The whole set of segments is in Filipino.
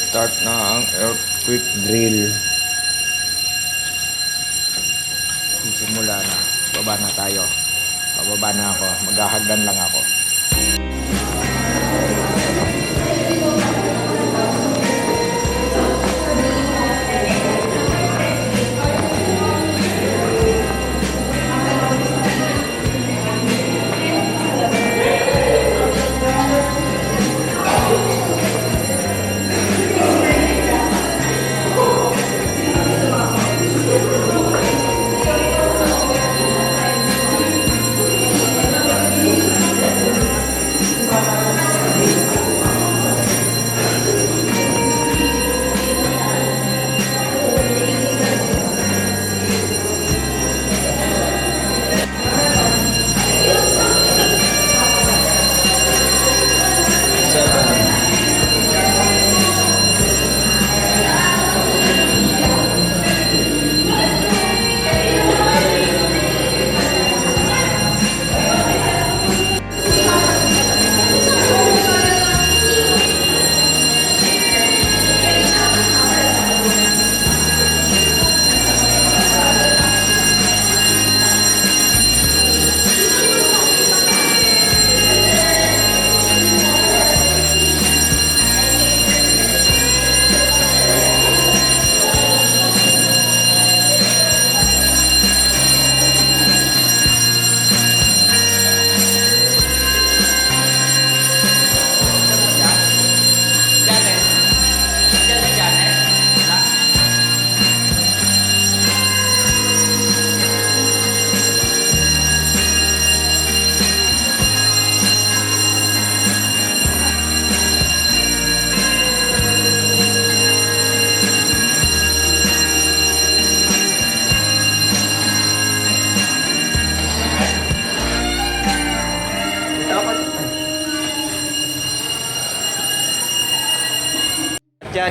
Start na ang earthquake drill. Simula na. Baba na tayo. Bababa na ako. Maghahagdan lang ako.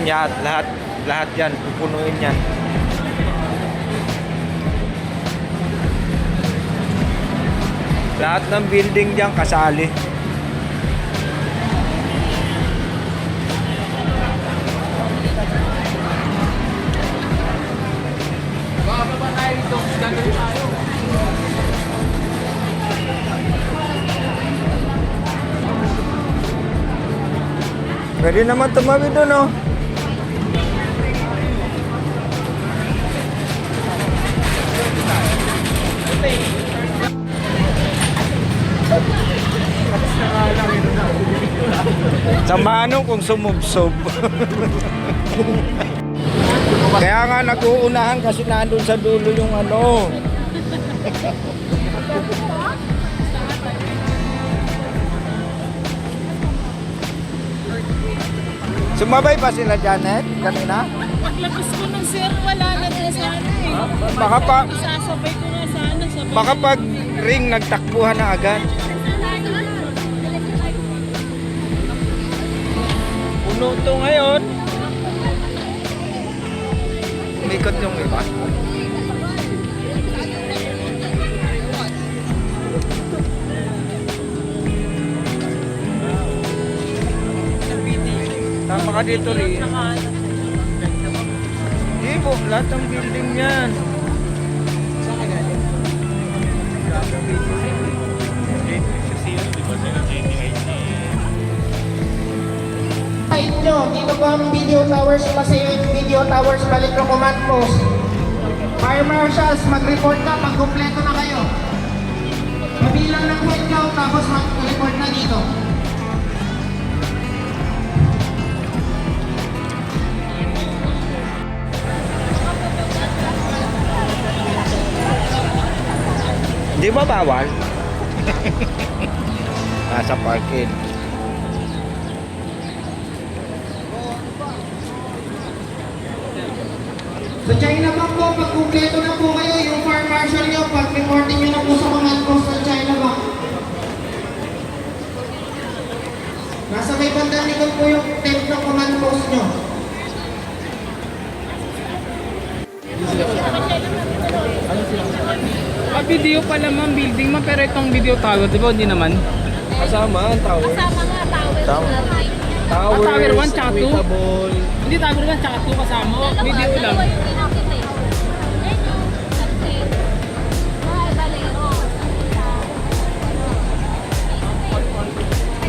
Yan, lahat yan, pupunuin yan. Lahat ng building diyan kasali. Bababa tayo dito, gagawin tayo. Pwede naman tumawid doon, oh. Samahan kung sumubsob. Kaya nga nag-uunahan kasi nandun sa dulo yung ano. Sumabay pa sila, Janet, kanina? Paglabas ko ng sir, wala na din sana eh. Baka pa, Sasabay ko nga sana. Sabay baka pag ring nagtakbuhan na agad. Puno to ngayon. Umikot yung iba. Tama ka dito rin. Hindi po, lahat ng building yan. Inyo, dito po ang video towers, masayo yung video towers balik ng command post. Fire marshals, mag-report na pag kumpleto na kayo. Pabilang ng quick count tapos mag-report na dito. Di ba bawal? Nasa parking. Sa China Bank po, pag kumpleto na po kayo, yung fire marshal nyo, pag reporting nyo na po sa command post ng China Bank. Nasa may bandang likod po yung tent ng command post nyo. Video pala ma'am, building ma'am, pero itong video tower, di ba hindi naman? Kasama ang tower. Kasama nga, towers. Towers, Tower 1 tsaka 2? Sweetable. Hindi tago naman, tsaka 2 kasama. Oh, video lang. Dalawa yung pinakita eh. Yan yung nag-save. Mga balero.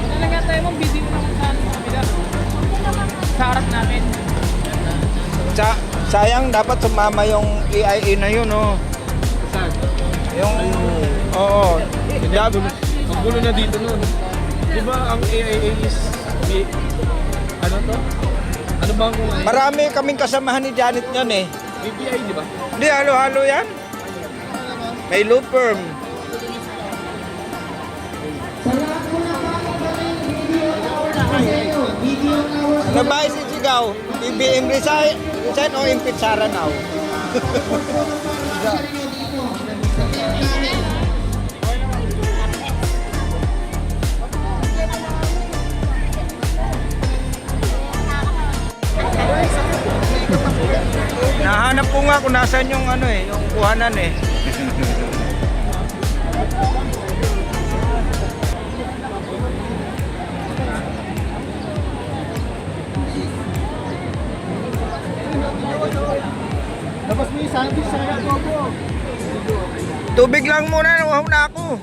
Talaga tayo mong video lang sa kabila. Sa harap namin. Sayang, dapat sumama yung AIA na yun, oh. Saan? Yung, oo. Ang gulo na dito nun. Di ba ang AIA is... Ano to? Ano bang... Marami kaming kasamahan ni Janet yan, eh. BPI, di ba? Hindi, halo-halo yan. May loop firm. Sa lahat po na pakagaling video towers po sa inyo. Video towers Ano ba isisigaw? BBM resign o impitsara now? Nahanap ko nga kung nasan yung ano eh, yung kuhanan eh. Tapos may sandwich sa kanya po. Tubig lang muna, nawaw na ako.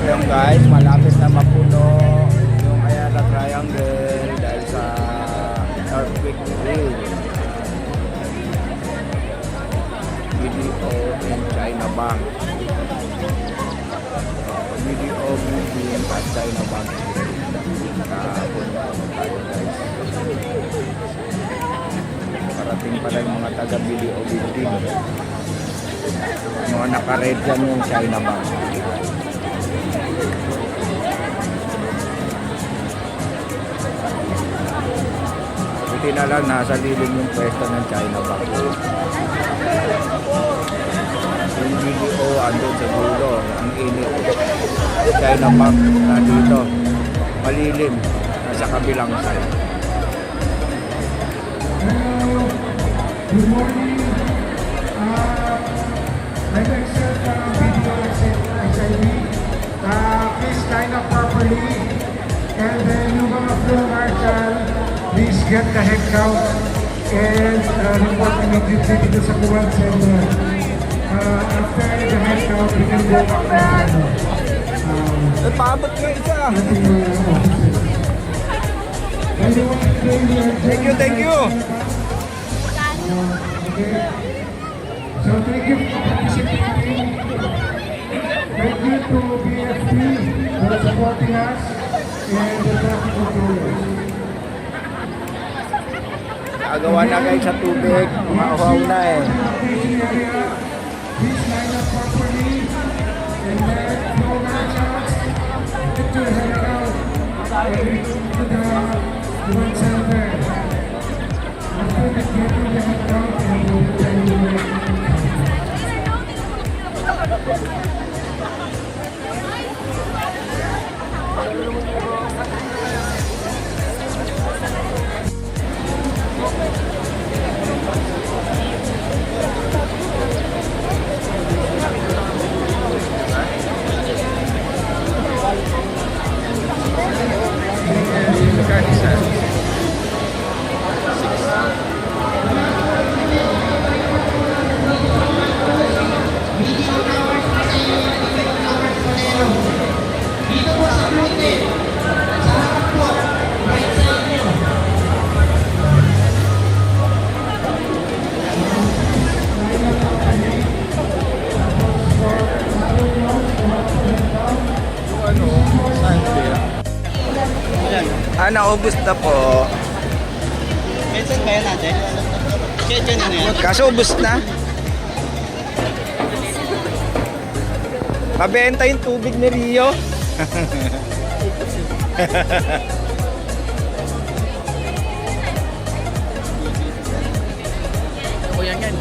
Ayan guys, malapit na mapuno yung Ayala Triangle dahil sa earthquake drill. BDO and China Bank. BDO moving at China Bank. Parating pala yung mga taga BDO building. Mga naka-red dyan yung China Bank. Buti na lang nasa lilim yung pwesto ng China Bank. Yung BDO andun sa dulo, ang init. China Bank na dito, malilim, nasa kabilang side. Good morning. Like I said, video SIV. Please line up properly. And then yung mga floor marshal, please get the head count and report immediately dito sa Command Center. After the head count, we can go back to ano. Paabot nga isa. Thank Thank you. Okay. So thank you for participating. Thank you to BFP for supporting us and the traffic controllers. Agawa na kayo sa tubig, mauhaw na eh. Station area, please line up properly and then flow marshals, get your head out and to the command center. After the getting the head out and we'll tell you where to go. Dito po sa Brooklyn. Sa harap po. Right sa inyo. Naubos na po. Minsan kaya natin? Cheche na yan. Kaso ubos na. Mabenta yung tubig ni Rio. Kuya yan.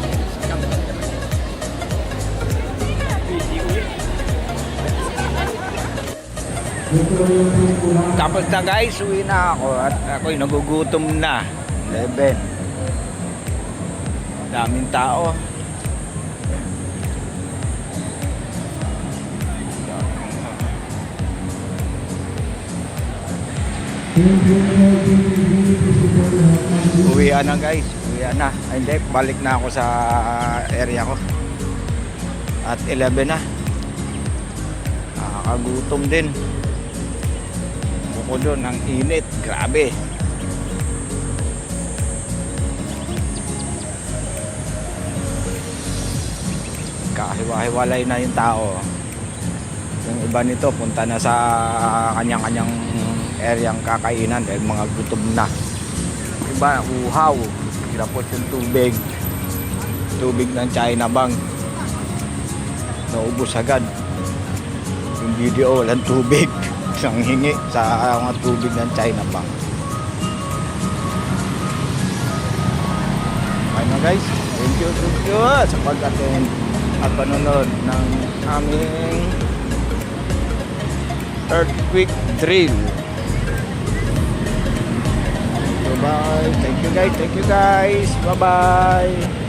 Tapos na guys, uwi na ako at ako'y nagugutom na. 11. Daming tao. Uwian na guys, uwian na. Ay, hindi, balik na ako sa area ko. At 11 na. Nakakagutom din. Bukod doon, ang init. Grabe. Kahiwa-hiwalay na yung tao. Yung iba nito, punta na sa kanyang-kanyang areang kakainan dahil mga gutom na. Iba, uhaw. Hirapot yung tubig. Tubig ng China Bank. Naubos agad. Yung video, walang tubig. Isang hingi sa mga tubig ng China Bank. Okay na guys. Thank you sa pag-attend at panonood ng aming earthquake drill. Bye. Thank you guys. Bye bye.